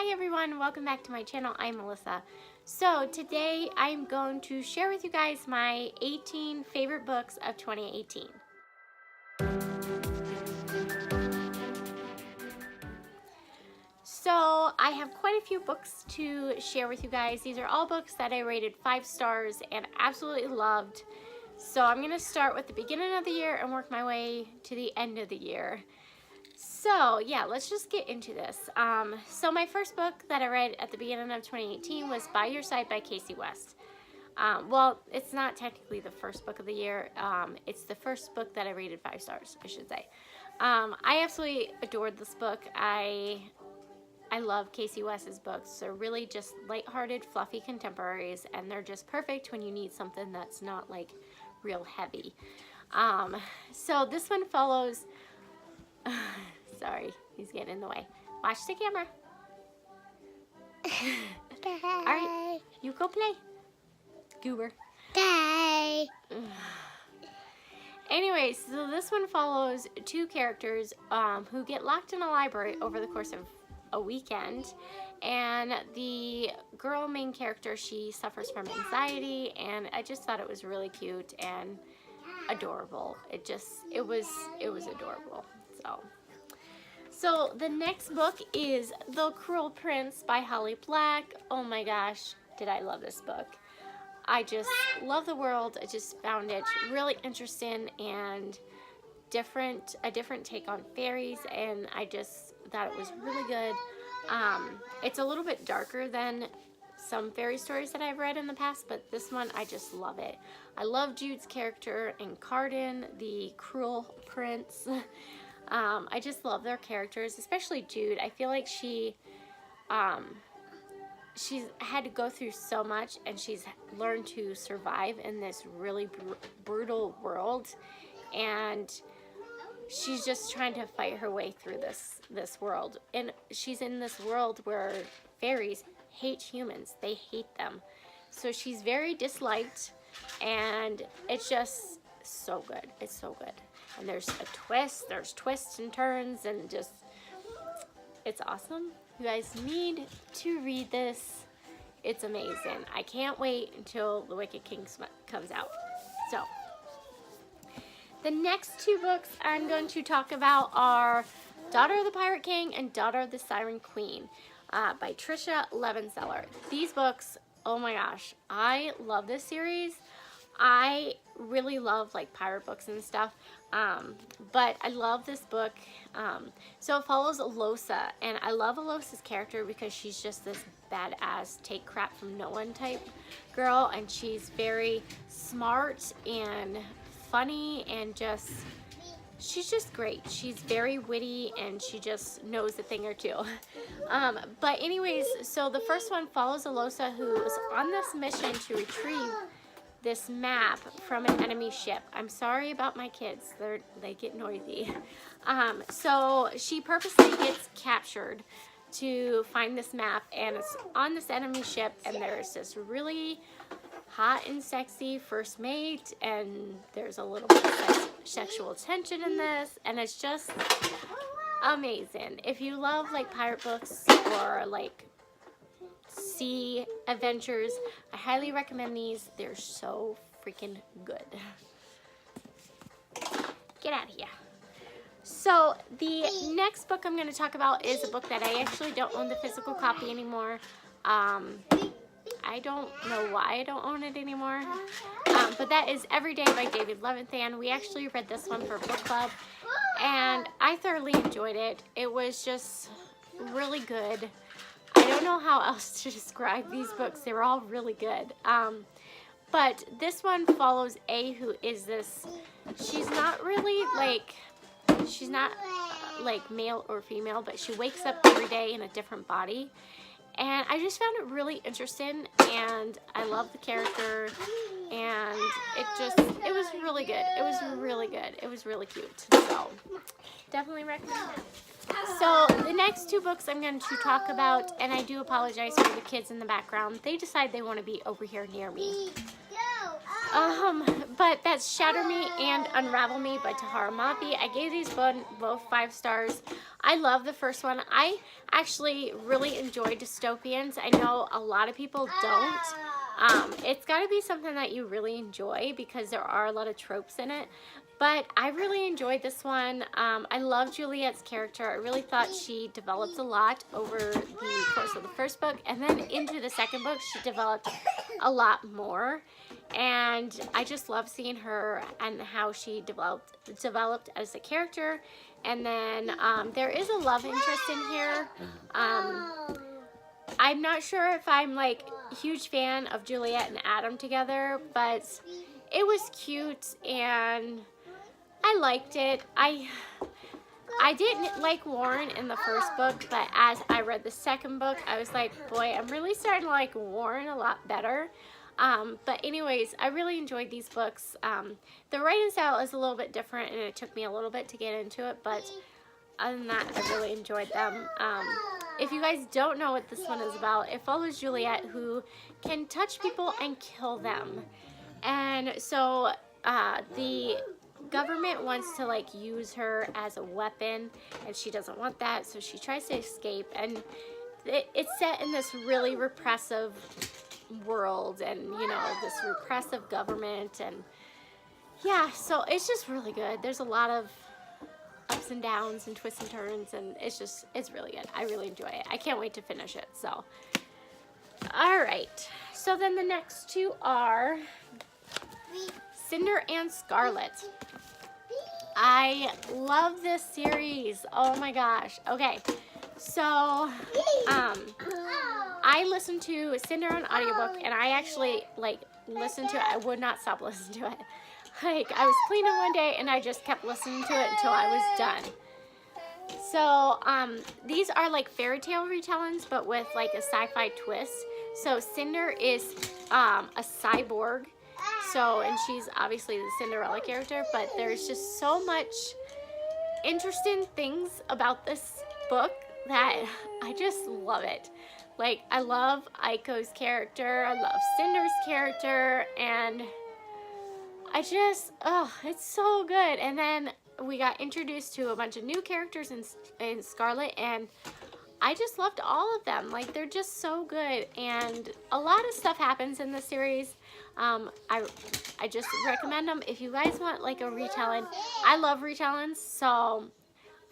Hi everyone, welcome back to my channel. I'm Melissa. So today I'm going to share with you guys my 18 favorite books of 2018. So I have quite a few books to share with you guys. These are all books that I rated 5 stars and absolutely loved. So I'm going to start with the beginning of the year and work my way to the end of the year. So yeah, let's just get into this. So my first book that I read at the beginning of 2018 was By Your Side by Kasie West. Well, it's not technically the first book of the year. It's the first book that I rated 5 stars, I should say. I absolutely adored this book. I love Kasie West's books. They're really just lighthearted, fluffy contemporaries, and they're just perfect when you need something that's not like real heavy. So this one follows... Sorry, he's getting in the way. Watch the camera. Alright, you go play. Goober. Bye. Anyways, so this one follows 2 characters who get locked in a library over the course of a weekend. And the girl main character, she suffers from anxiety, and I just thought it was really cute and adorable. It was adorable. So the next book is The Cruel Prince by Holly Black. Oh my gosh, did I love this book. I just love the world. I just found it really interesting and a different take on fairies, and I just thought it was really good. It's a little bit darker than some fairy stories that I've read in the past, but this one, I just love it. I love Jude's character and Cardan, the cruel prince. I just love their characters, especially Jude. I feel like she's had to go through so much, and she's learned to survive in this really brutal world, and she's just trying to fight her way through this world. And she's in this world where fairies hate humans. They hate them. So she's very disliked, and it's just so good. It's so good. And there's twists and turns, and just, it's awesome. You guys need to read this. It's amazing. I can't wait until The Wicked King comes out. So, the next 2 books I'm going to talk about are Daughter of the Pirate King and Daughter of the Siren Queen by Tricia Levenseller. These books, oh my gosh, I love this series. I really love like pirate books and stuff, but I love this book. So it follows Alosa, and I love Alosa's character because she's just this badass, take crap from no one type girl, and she's very smart and funny, and she's just great. She's very witty, and she just knows a thing or two. But anyways, so the first one follows Alosa, who is on this mission to retrieve this map from an enemy ship. I'm sorry about my kids. They get noisy. So she purposely gets captured to find this map, and it's on this enemy ship, and there's this really hot and sexy first mate, and there's a little bit of sexual tension in this, and it's just amazing. If you love like pirate books or like sea adventures, I highly recommend these. They're so freaking good. Get out of here. So the next book I'm going to talk about is a book that I actually don't own the physical copy anymore. I don't know why I don't own it anymore, but that is Every Day by David Levithan. We actually read this one for book club, and I thoroughly enjoyed it. It was just really good. I don't know how else to describe these books. They were all really good. But this one follows A, who is this, she's not really like, she's not like male or female, but she wakes up every day in a different body. And I just found it really interesting, and I love the character, and it was really good. It was really good. It was really cute. So, definitely recommend it. So the next 2 books I'm going to talk about, and I do apologize for the kids in the background. They decide they want to be over here near me. But that's Shatter Me and Unravel Me by Tahara Mafi. I gave these both 5 stars. I love the first one. I actually really enjoy dystopians. I know a lot of people don't. It's got to be something that you really enjoy because there are a lot of tropes in it. But I really enjoyed this one. I love Juliet's character. I really thought she developed a lot over the course of the first book. And then into the second book, she developed a lot more. And I just love seeing her and how she developed as a character. And then there is a love interest in here. I'm not sure if I'm like a huge fan of Juliet and Adam together, but it was cute and I liked it. I didn't like Warren in the first book, but as I read the second book, I was like, boy, I'm really starting to like Warren a lot better. But anyways, I really enjoyed these books. The writing style is a little bit different and it took me a little bit to get into it, but other than that, I really enjoyed them. If you guys don't know what this one is about, it follows Juliet, who can touch people and kill them. And so the government wants to like use her as a weapon, and she doesn't want that, so she tries to escape. And it's set in this really repressive world, and you know, this repressive government, and yeah, so it's just really good. There's a lot of ups and downs and twists and turns, and it's really good. I really enjoy it. I can't wait to finish it. So all right, so then the next 2 are Cinder and Scarlet. I love this series. Oh my gosh. Okay, so I listened to Cinder on audiobook, and I actually like listened to it. I would not stop listening to it. Like, I was cleaning one day and I just kept listening to it until I was done. So these are like fairy tale retellings, but with like a sci-fi twist. So Cinder is a cyborg. So, and she's obviously the Cinderella character, but there's just so much interesting things about this book that I just love it. Like, I love Aiko's character, I love Cinder's character, and I just, oh, it's so good. And then we got introduced to a bunch of new characters in Scarlet, and I just loved all of them. Like, they're just so good, and a lot of stuff happens in the series. I just recommend them if you guys want like a retelling. I love retellings, so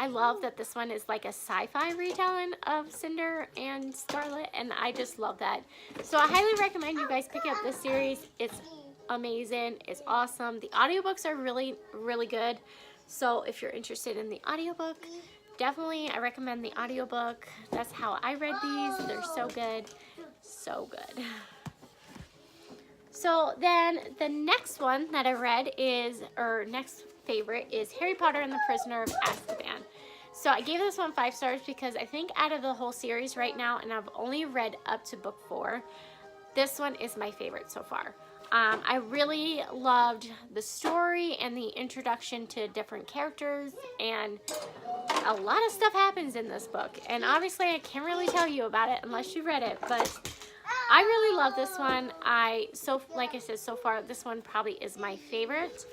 I love that this one is like a sci-fi retelling of Cinder and Scarlet, and I just love that. So I highly recommend you guys pick up this series. It's amazing. It's awesome. The audiobooks are really, really good. So if you're interested in the audiobook, definitely I recommend the audiobook. That's how I read these. They're so good. So good. So then the next one that I read is, or next favorite, is Harry Potter and the Prisoner of Azkaban. So I gave this one 5 stars because I think out of the whole series right now, and I've only read up to book 4, this one is my favorite so far. I really loved the story and the introduction to different characters, and a lot of stuff happens in this book. And obviously I can't really tell you about it unless you read it, but I really love this one. Like I said, so far this one probably is my favorite.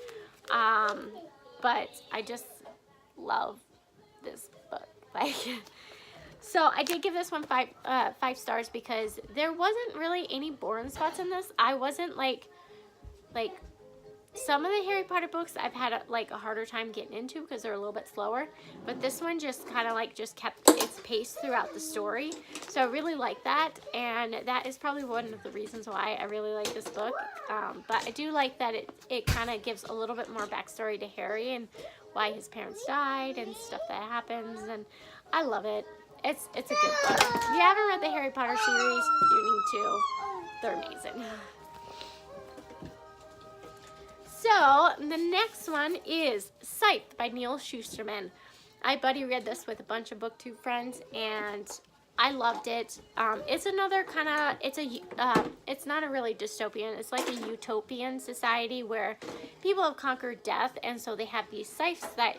But I just love this book. Like, so I did give this one 5 stars because there wasn't really any boring spots in this. I wasn't like some of the Harry Potter books I've had a harder time getting into because they're a little bit slower, but this one just kind of just kept its pace throughout the story. So I really like that, and that is probably one of the reasons why I really like this book. But I do like that it kind of gives a little bit more backstory to Harry and why his parents died and stuff that happens, and I love it. It's a good book. If you haven't read the Harry Potter series, you need to. They're amazing. So the next one is Scythe by Neal Shusterman. I buddy read this with a bunch of BookTube friends, and I loved it. It's another kind of, it's not a really dystopian, it's like a utopian society where people have conquered death, and so they have these scythes that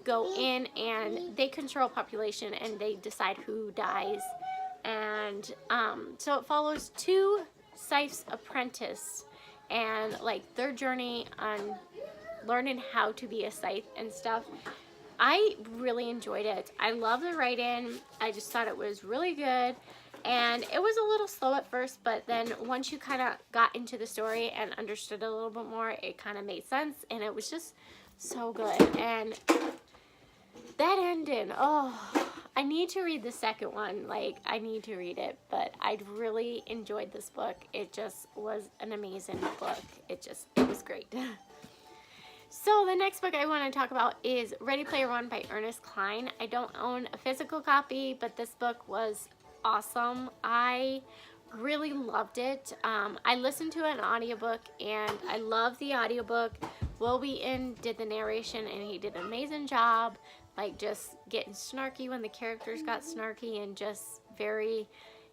go in and they control population and they decide who dies. And so it follows 2 scythes apprentice, and like their journey on learning how to be a scythe and stuff. I really enjoyed it. I love the writing. I just thought it was really good. And it was a little slow at first, but then once you kind of got into the story and understood a little bit more, it kind of made sense. And it was just so good. And that ending, oh, I need to read the second one. Like, I need to read it. But I really enjoyed this book. It just was an amazing book. It was great. So the next book I want to talk about is Ready Player One by Ernest Cline. I don't own a physical copy, but this book was awesome. I really loved it. I listened to an audiobook, and I love the audiobook. Will Wheaton did the narration, and he did an amazing job, like just getting snarky when the characters got snarky, and just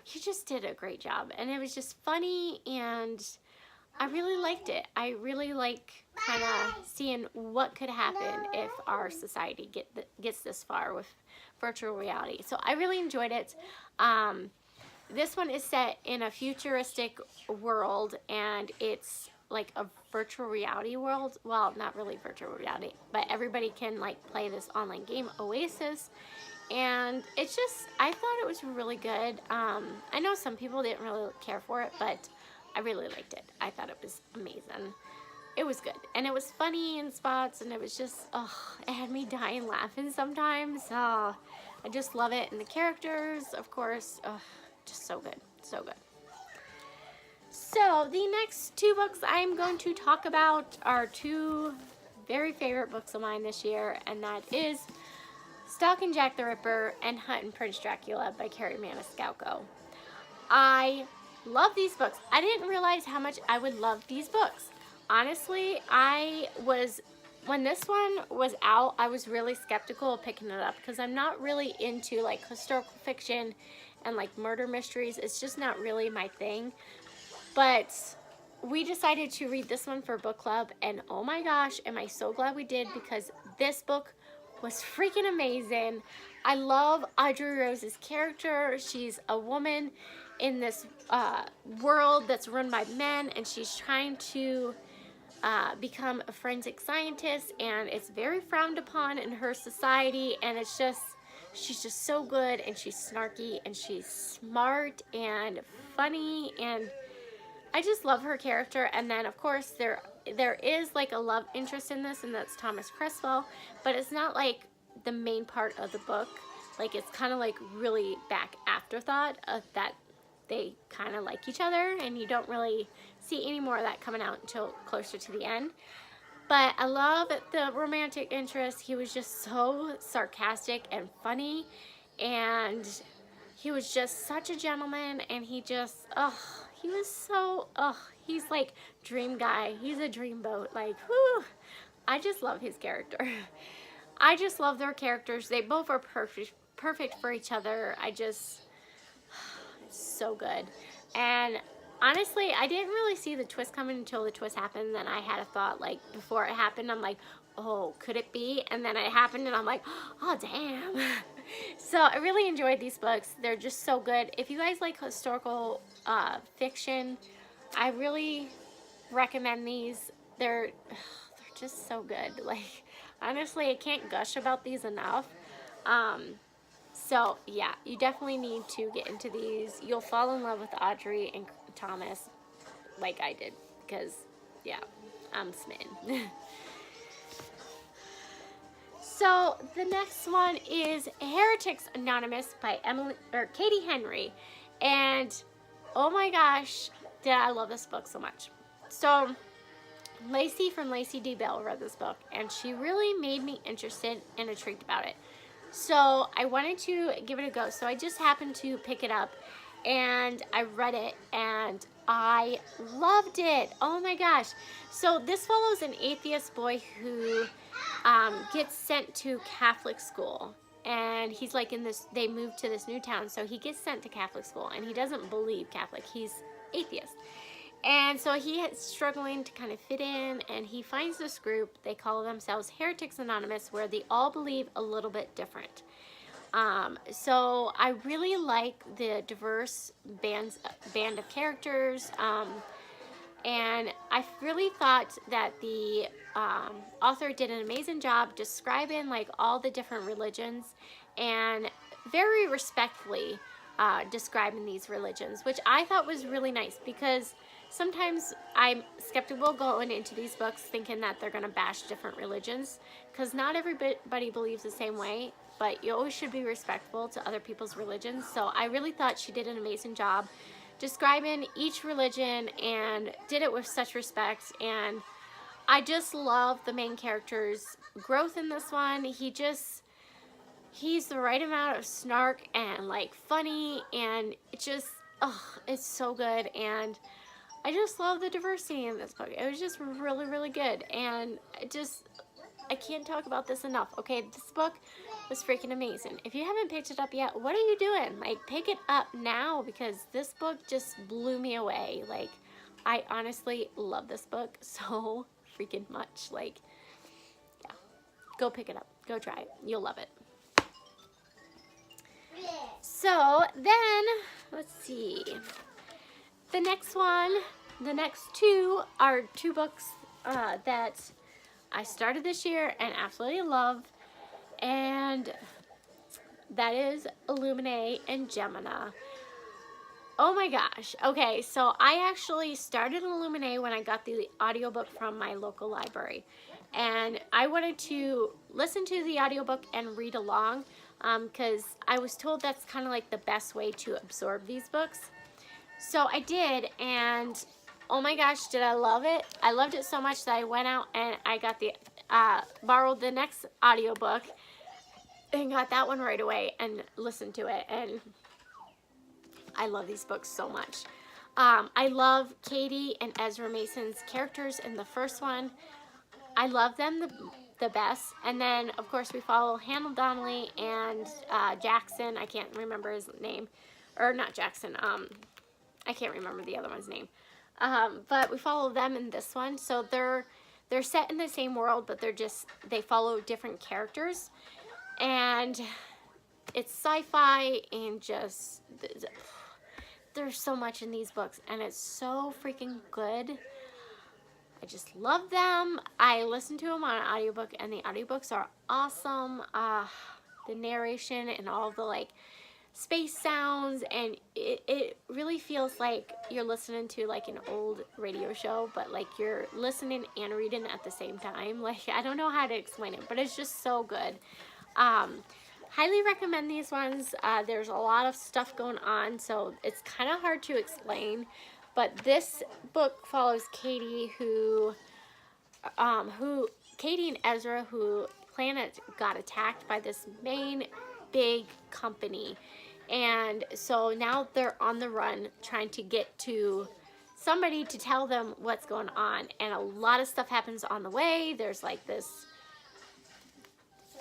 he just did a great job. And it was just funny, and I really liked it. I really like kind of seeing what could happen if our society gets this far with virtual reality. So I really enjoyed it. This one is set in a futuristic world, and it's like a virtual reality world. Well, not really virtual reality, but everybody can like play this online game, Oasis. And it's just, I thought it was really good. I know some people didn't really care for it, but I really liked it. I thought it was amazing. It was good. And it was funny in spots, and it was just, oh, it had me dying laughing sometimes. Oh, I just love it. And the characters, of course, oh, just so good. So good. So the next two books I'm going to talk about are two very favorite books of mine this year, and that is Stalking Jack the Ripper and Hunting Prince Dracula by Kerri Maniscalco. I love these books. I didn't realize how much I would love these books. Honestly, when this one was out, I was really skeptical of picking it up because I'm not really into like historical fiction and like murder mysteries. It's just not really my thing. But we decided to read this one for book club, and oh my gosh, am I so glad we did, because this book was freaking amazing. I love Audrey Rose's character. She's a woman in this world that's run by men, and she's trying to become a forensic scientist, and it's very frowned upon in her society, and it's just, she's just so good, and she's snarky, and she's smart and funny, and I just love her character. And then of course there is like a love interest in this, and that's Thomas Cresswell, but it's not like the main part of the book. Like, it's kind of like really back afterthought of that they kind of like each other, and you don't really see any more of that coming out until closer to the end. But I love the romantic interest. He was just so sarcastic and funny, and he was just such a gentleman, and he just, he was so, he's like dream guy. He's a dreamboat. Like, whoo, I just love his character. I just love their characters. They both are perfect for each other. It's so good. And honestly, I didn't really see the twist coming until the twist happened. Then I had a thought, like, before it happened, I'm like, oh, could it be? And then it happened, and I'm like, oh, damn. So I really enjoyed these books. They're just so good. If you guys like historical fiction, I really recommend these. They're just so good. Like, honestly, I can't gush about these enough. So yeah, you definitely need to get into these. You'll fall in love with Audrey and Thomas like I did, because yeah, I'm smitten. So the next one is Heretics Anonymous by Katie Henry, and oh my gosh, did I love this book so much. So Lacey from Lacey D. Bell read this book, and she really made me interested and intrigued about it. So I wanted to give it a go. So I just happened to pick it up, and I read it, and I loved it. Oh my gosh. So this follows an atheist boy who gets sent to Catholic school, and he's like they moved to this new town, so he gets sent to Catholic school, and he doesn't believe Catholic, he's atheist. And so he is struggling to kind of fit in, and he finds this group. They call themselves Heretics Anonymous, where they all believe a little bit different. So I really like the diverse band of characters. And I really thought that the author did an amazing job describing like all the different religions and very respectfully describing these religions, which I thought was really nice, because sometimes I'm skeptical going into these books thinking that they're going to bash different religions, because not everybody believes the same way, but you always should be respectful to other people's religions. So I really thought she did an amazing job describing each religion and did it with such respect. And I just love the main character's growth in this one. He's the right amount of snark and like funny, and it just, it's so good. And I just love the diversity in this book. It was just really, really good. And I can't talk about this enough. Okay, this book was freaking amazing. If you haven't picked it up yet, what are you doing? Like, pick it up now, because this book just blew me away. Like, I honestly love this book so freaking much. Like, yeah, go pick it up. Go try it. You'll love it. So then, let's see. The next two are two books that I started this year and absolutely love, and that is Illuminae and Gemina. Oh my gosh. Okay, so I actually started Illuminae when I got the audiobook from my local library, and I wanted to listen to the audiobook and read along, because I was told that's kind of like the best way to absorb these books. So I did, and oh my gosh, did I love it. I loved it so much that I went out and I got borrowed the next audiobook and got that one right away and listened to it. And I love these books so much. I love Katie and Ezra Mason's characters in the first one. I love them the best. And then, of course, we follow Hannah Donnelly and Jackson. I can't remember his name. Or not Jackson. I can't remember the other one's name. But we follow them in this one. So they're set in the same world, but they follow different characters. And it's sci-fi, and just, there's so much in these books, and it's so freaking good. I just love them. I listen to them on an audiobook, and the audiobooks are awesome. The narration and all the like space sounds, and it really feels like you're listening to like an old radio show, but like you're listening and reading at the same time. Like, I don't know how to explain it, but it's just so good. Highly recommend these ones. There's a lot of stuff going on, so it's kind of hard to explain, but this book follows Katie, Katie and Ezra, who planet got attacked by this main big company. And so now they're on the run trying to get to somebody to tell them what's going on. And a lot of stuff happens on the way. There's like this,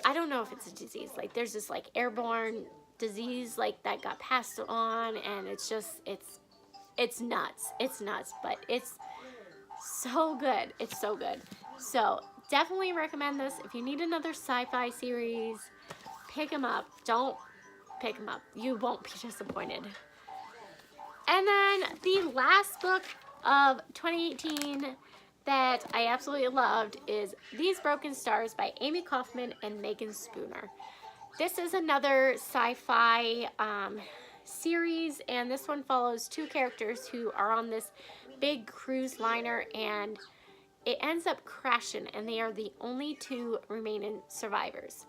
I don't know if it's a disease. Like, there's this like airborne disease like that got passed on. And it's just, it's nuts. It's nuts, but it's so good. It's so good. So definitely recommend this. If you need another sci-fi series, pick them up. Don't pick them up. You won't be disappointed. And then the last book of 2018 that I absolutely loved is These Broken Stars by Amy Kaufman and Megan Spooner. This is another sci-fi series, and this one follows two characters who are on this big cruise liner, and it ends up crashing, and they are the only two remaining survivors.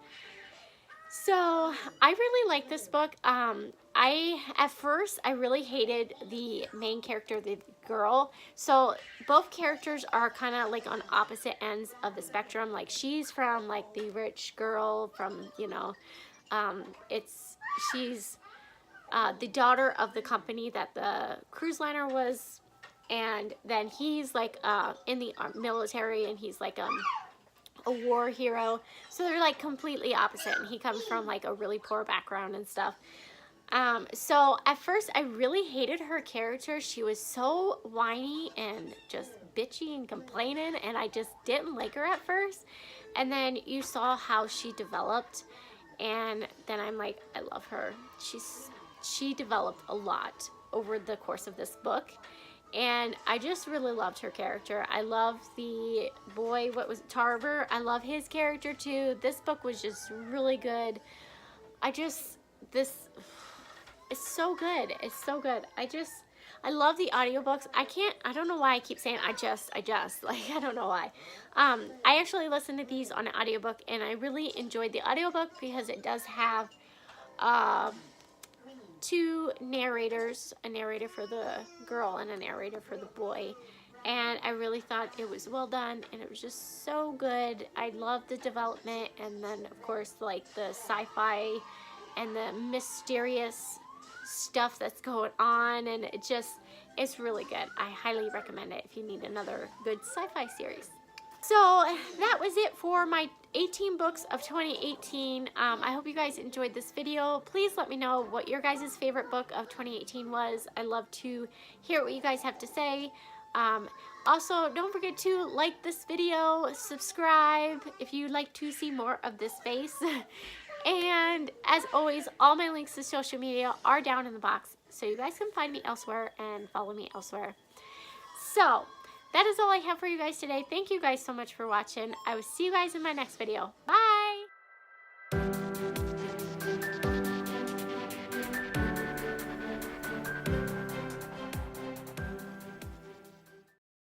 So I really like this book. At first I really hated the main character, the girl. So both characters are kind of like on opposite ends of the spectrum. Like, she's from like the rich girl from, you know, she's the daughter of the company that the cruise liner was, and then he's like in the military, and he's like a war hero. So they're like completely opposite, and he comes from like a really poor background and stuff. So at first I really hated her character. She was so whiny and just bitchy and complaining, and I just didn't like her at first. And then you saw how she developed, and then I'm like, I love her. She developed a lot over the course of this book, And I just really loved her character. I love the boy, what was it, Tarver? I love his character too. This book was just really good. This, it's so good. It's so good. I love the audiobooks. I don't know why I keep saying I just, like, I don't know why. I actually listened to these on an audiobook, and I really enjoyed the audiobook because it does have, two narrators, a narrator for the girl and a narrator for the boy, and I really thought it was well done, and it was just so good. I loved the development, and then of course like the sci-fi and the mysterious stuff that's going on, and it's really good. I highly recommend it if you need another good sci-fi series. So that was it for my 18 books of 2018. I hope you guys enjoyed this video. Please let me know what your guys' favorite book of 2018 was. I love to hear what you guys have to say. Also, don't forget to like this video, subscribe if you'd like to see more of this face. And as always, all my links to social media are down in the box, so you guys can find me elsewhere and follow me elsewhere. So that is all I have for you guys today. Thank you guys so much for watching. I will see you guys in my next video. Bye!